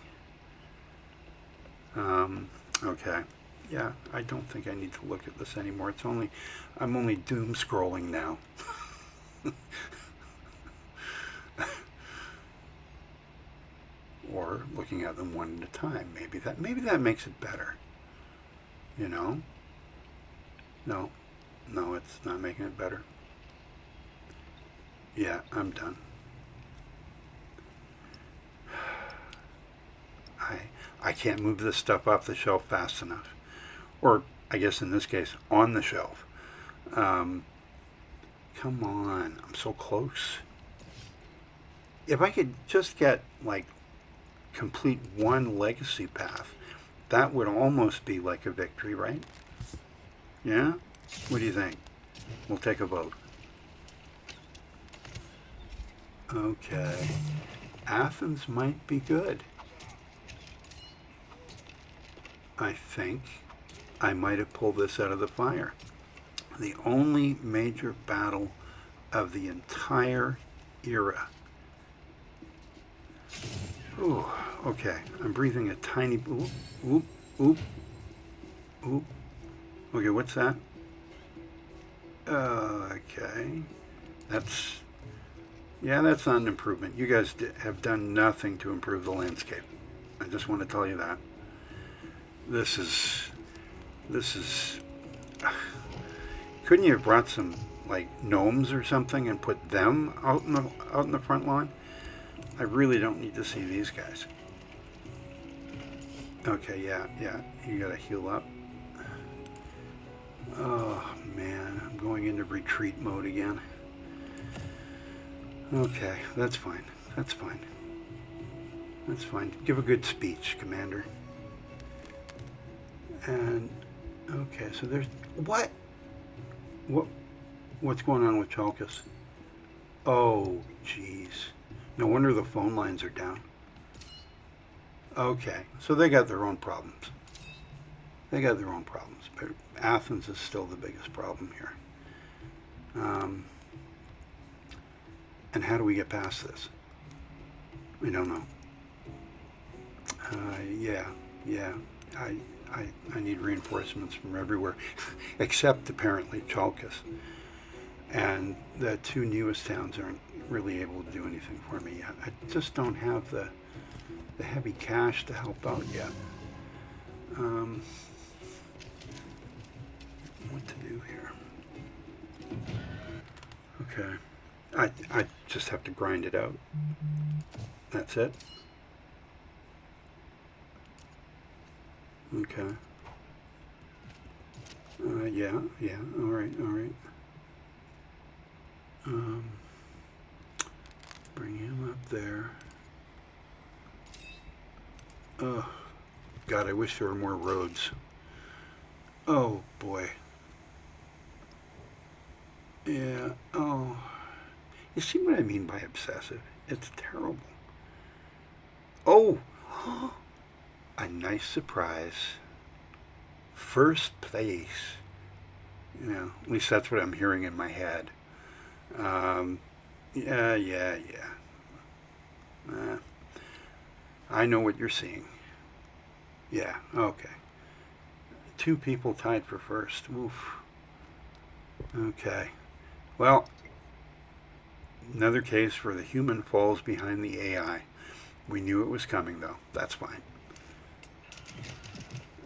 Okay. Yeah, I don't think I need to look at this anymore. I'm only doom scrolling now. Or looking at them one at a time. Maybe that makes it better. You know? No, it's not making it better. Yeah, I'm done. I can't move this stuff off the shelf fast enough. Or, I guess in this case, on the shelf. Come on, I'm so close. If I could just get, like, complete one legacy path, that would almost be like a victory, right? Yeah? What do you think? We'll take a vote. Okay. Athens might be good. I think I might have pulled this out of the fire. The only major battle of the entire era Ooh, okay. I'm breathing a tiny. Oop, oop, oop, oop. Okay, what's that? Okay. That's. Yeah, that's not an improvement. You guys have done nothing to improve the landscape. I just want to tell you that. This is. Couldn't you have brought some like gnomes or something and put them out in the front lawn? I really don't need to see these guys. Okay, yeah. You gotta heal up. Oh man, I'm going into retreat mode again. Okay, that's fine. That's fine. That's fine. Give a good speech, Commander. And okay, so there's what's going on with Chalkus? Oh, jeez. No wonder the phone lines are down. Okay, so they got their own problems. They got their own problems, but Athens is still the biggest problem here. And how do we get past this? We don't know. Yeah. I need reinforcements from everywhere, except apparently Chalkus. And the two newest towns aren't really able to do anything for me yet. I just don't have the heavy cash to help out yet. What to do here? Okay. I just have to grind it out. That's it. Okay. Yeah, all right. Bring him up there. Oh, God, I wish there were more roads. Oh, boy. Yeah, oh. You see what I mean by obsessive? It's terrible. Oh, a nice surprise. First place. You know, at least that's what I'm hearing in my head. Yeah. I know what you're seeing. Yeah, okay. Two people tied for first. Oof. Okay. Well, another case where the human falls behind the AI. We knew it was coming, though. That's fine.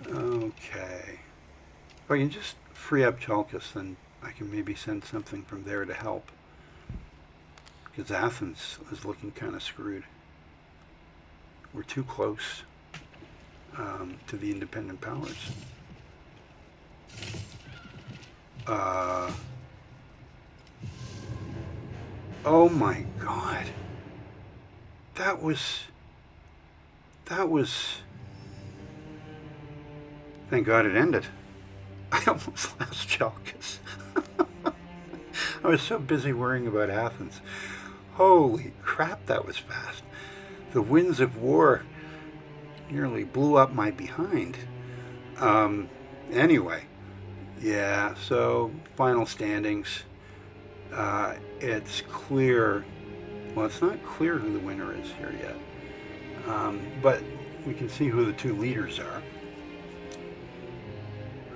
Okay. If I can just free up Chalkus, then I can maybe send something from there to help. Because Athens is looking kind of screwed. We're too close to the independent powers. Oh my God. That was. Thank God it ended. I almost lost Chalkus. I was so busy worrying about Athens. Holy crap, that was fast. The winds of war nearly blew up my behind. Anyway, yeah, so final standings. It's clear. Well, it's not clear who the winner is here yet. But we can see who the two leaders are.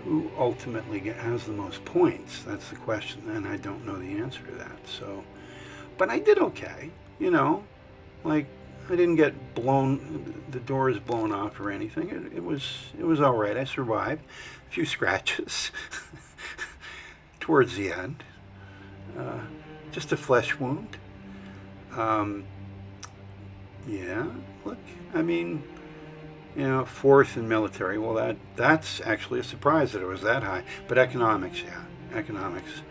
Who ultimately has the most points? That's the question, and I don't know the answer to that. So, but I did okay, you know, like I didn't get the doors blown off or anything. It was all right. I survived. A few scratches towards the end. Just a flesh wound. Yeah. Look, I mean, you know, fourth in military. Well, that's actually a surprise that it was that high. But economics, yeah, economics.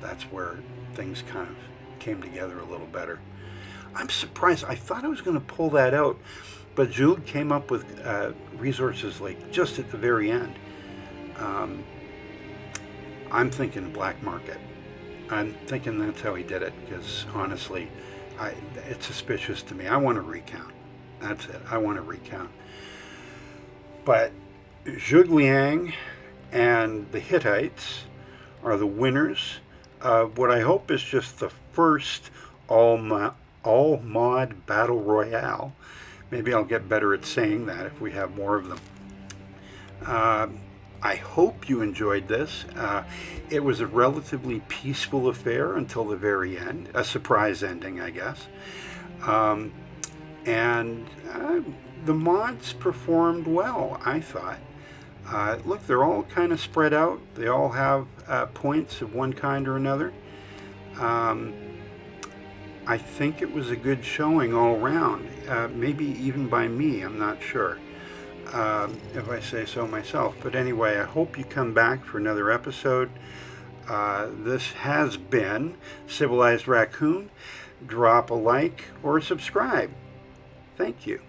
That's where things kind of came together a little better. I'm surprised. I thought I was going to pull that out, but Jules came up with resources like just at the very end. I'm thinking black market. I'm thinking that's how he did it because honestly, it's suspicious to me. I want to recount. That's it. I want to recount. But Zhuge Liang and the Hittites are the winners of what I hope is just the first All Mod Battle Royale. Maybe I'll get better at saying that if we have more of them. I hope you enjoyed this. It was a relatively peaceful affair until the very end, a surprise ending, I guess. And the mods performed well, I thought. Look, they're all kind of spread out. They all have points of one kind or another. I think it was a good showing all around, maybe even by me, I'm not sure, if I say so myself. But anyway, I hope you come back for another episode. This has been Civilized Raccoon. Drop a like or subscribe. Thank you.